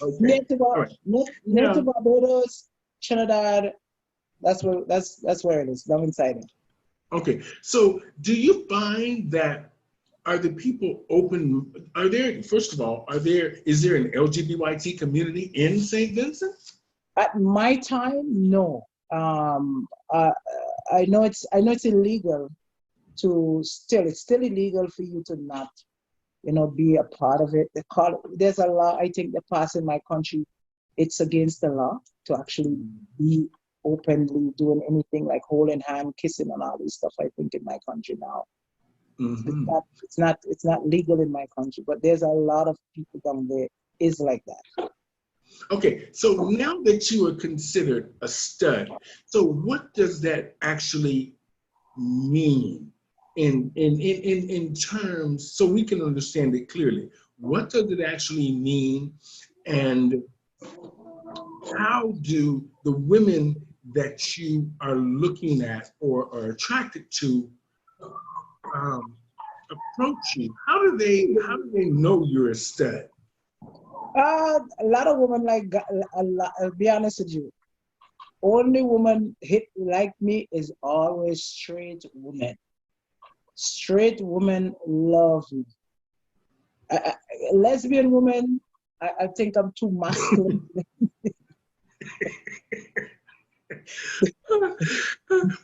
Okay. Native, All right. Native Now, Barbados, Trinidad. That's where it is. Down inside it. okay. So, do you find that are the people open? Are there, first of all, is there an LGBTQ community in St. Vincent? At my time, no. I know it's illegal to still. It's still illegal for you to not, be a part of it. There's a law I think that passed in my country. It's against the law to actually be openly doing anything like holding hand, kissing, and all this stuff. I think in my country now, it's Hmm. not it's not legal in my country, but there's a lot of people down there is like that. Okay, so now that you are considered a stud, so what does that actually mean in terms so we can understand it clearly? What does it actually mean, and how do the women that you are looking at or are attracted to um, approach you? How do they know you're a stud? A lot of women a lot. I'll be honest with you. Only woman hit like me is always straight women. Straight women love me. Lesbian women, I think I'm too masculine.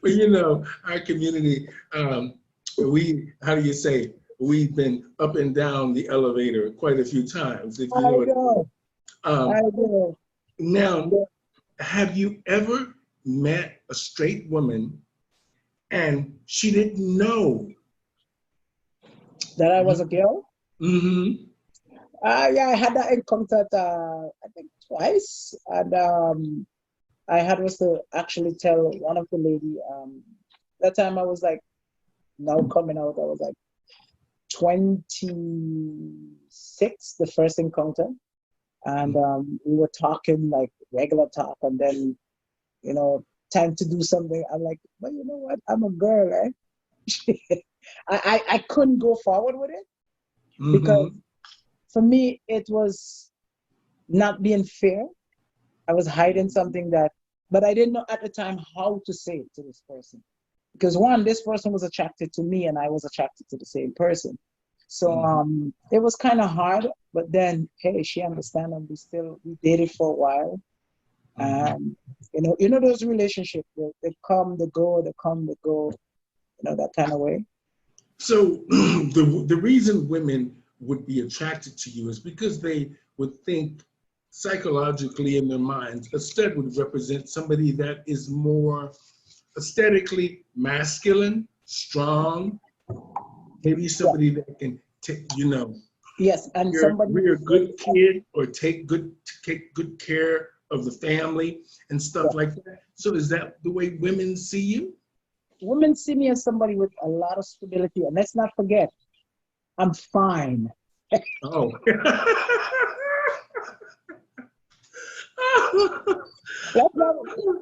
Well, our community, how do you say, we've been up and down the elevator quite a few times, if you know I what. know, I Um, know. Now, have you ever met a straight woman and she didn't know? That I was a girl. Mm-hmm. Yeah, I had that encounter, I think twice, and I had was to actually tell one of the lady. That time I was like now coming out. I was like 26, the first encounter, and we were talking like regular talk, and then you know, time to do something. I'm like, well, you know what? I'm a girl, right? I couldn't go forward with it because Mm-hmm. for me it was not being fair. I was hiding something but I didn't know at the time how to say it to this person. Because one, this person was attracted to me and I was attracted to the same person. So Mm-hmm. it was kind of hard, but then hey, she understand and we dated for a while. Mm-hmm. And those relationships, they come, they go, they come, they go, that kind of way. So the reason women would be attracted to you is because they would think psychologically in their minds, a stud would represent somebody that is more aesthetically masculine, strong, maybe Yeah. somebody that can take, Yes, and somebody rear a who's very good kid or take good care of the family and yeah. stuff like that. So is that the way women see you? Women see me as somebody with a lot of stability, and let's not forget, I'm fine. Oh. That's not, that's the,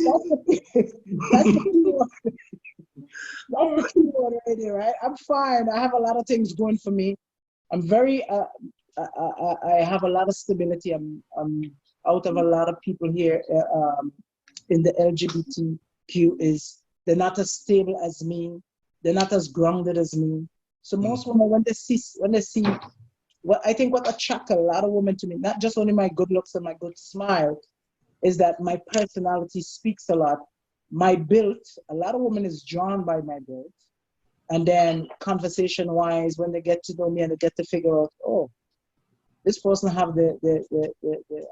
that's the that's the key word. That's the key word right there, right? I'm fine. I have a lot of things going for me. I'm very I have a lot of stability. I'm out of a lot of people here in the LGBTQ is they're not as stable as me. They're not as grounded as me. So most women when they see what I think what attract a lot of women to me, not just only my good looks and my good smile, is that my personality speaks a lot. My build, a lot of women is drawn by my build. And then conversation wise, when they get to know me and they get to figure out, oh, this person have the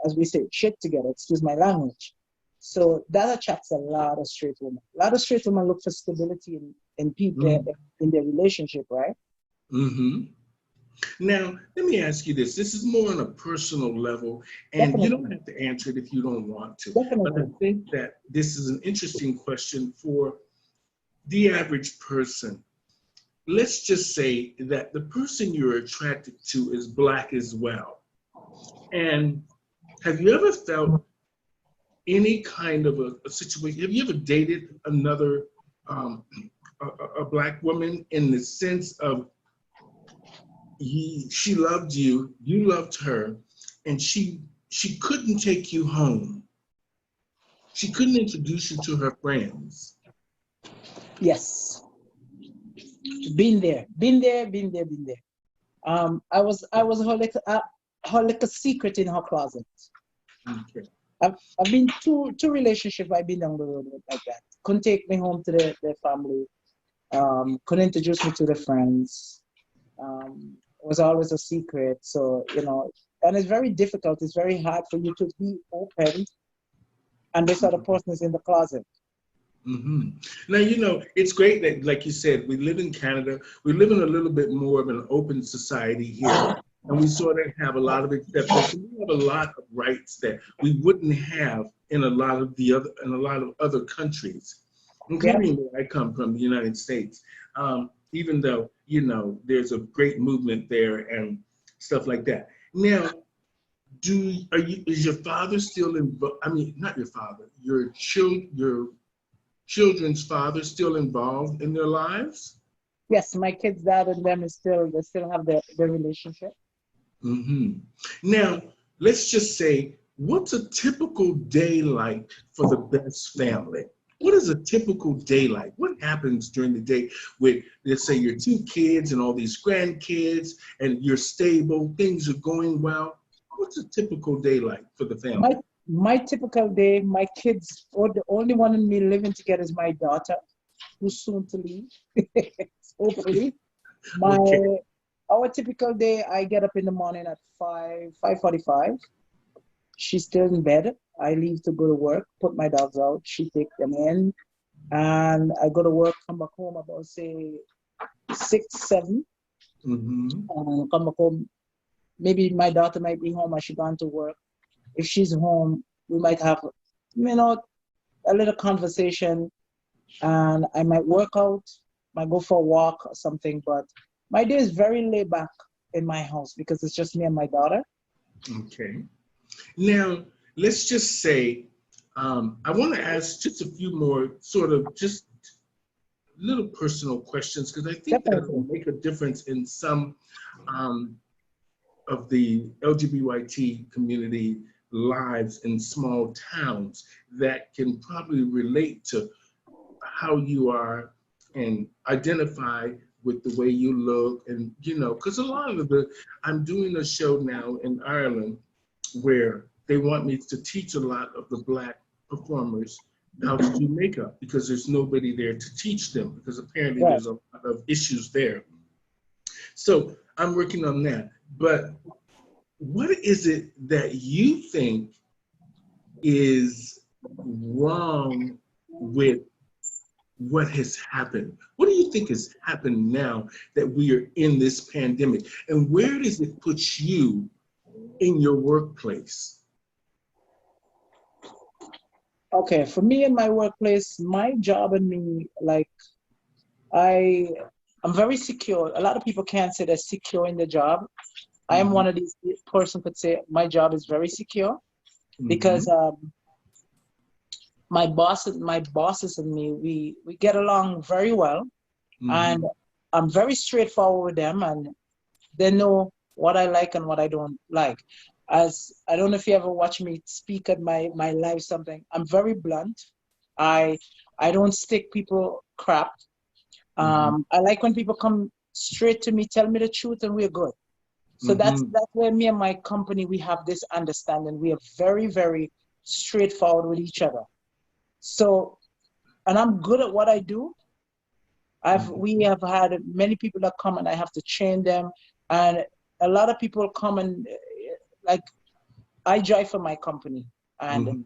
as we say, shit together, excuse my language. So that attracts a lot of straight women. A lot of straight women look for stability in people in their relationship, right? Mm-hmm. Now, let me ask you this. This is more on a personal level, and you don't Definitely. have to answer it if you don't want to. But I Definitely. think that this is an interesting question for the average person. Let's just say that the person you're attracted to is Black as well. And have you ever felt any kind of a situation? Have you ever dated another um, a Black woman in the sense of she loved you, you loved her, and she couldn't take you home. She couldn't introduce you to her friends. Yes. Been there, been there, been there, been there. I was her like a secret in her closet. Okay. I've been two relationships I've been down the road with like that. Couldn't take me home to their family. Couldn't introduce me to the friends. Was always a secret. So, and it's very difficult. It's very hard for you to be open and this other person is in the closet. Mm-hmm. Now, it's great that, like you said, we live in Canada. We live in a little bit more of an open society here. And we sort of have a lot of acceptance. And we have a lot of rights that we wouldn't have in a lot of other countries, including where I come from, the United States. Even though, there's a great movement there and stuff like that. Now, is your father still involved? I mean, not your father, your children's father still involved in their lives? Yes, my kids' dad and them they still have their relationship. Mm-hmm. Now, let's just say, what's a typical day like for the Best family? What is a typical day like? What happens during the day with, let's say, your two kids and all these grandkids, and you're stable, things are going well? What's a typical day like for the family? My typical day, my kids, or the only one in me living together is my daughter, who's soon to leave, hopefully. Okay. Our typical day, I get up in the morning at 5:45. She's still in bed. I leave to go to work, put my dogs out. She takes them in, and I go to work, come back home about, say, 6, 7. Mm-hmm. Come back home. Maybe my daughter might be home or she gone to work. If she's home, we might have, a little conversation, and I might work out, might go for a walk or something. But my day is very laid back in my house because it's just me and my daughter. Okay. Now, let's just say, I want to ask just a few more sort of just little personal questions, because I think that will make a difference in some of the LGBT community lives in small towns that can probably relate to how you are and identify with the way you look. And, because a lot of I'm doing a show now in Ireland where they want me to teach a lot of the Black performers how to do makeup, because there's nobody there to teach them, because apparently there's a lot of issues there. So I'm working on that. But what is it that you think is wrong with what has happened? What do you think has happened now that we are in this pandemic? And where does it put you in your workplace? Okay, for me in my workplace, my job and me, like, I'm very secure. A lot of people can't say they're secure in the job. I am one of these person could say my job is very secure because my bosses and me, we get along very well, and I'm very straightforward with them, and they know what I like and what I don't like. As I don't know if you ever watch me speak at my live something, I'm very blunt. I don't stick people crap. I like when people come straight to me, tell me the truth, and we're good. So that's where me and my company, we have this understanding. We are very, very straightforward with each other. So, and I'm good at what I do. We have had many people that come and I have to train them. And a lot of people come and like, I drive for my company. And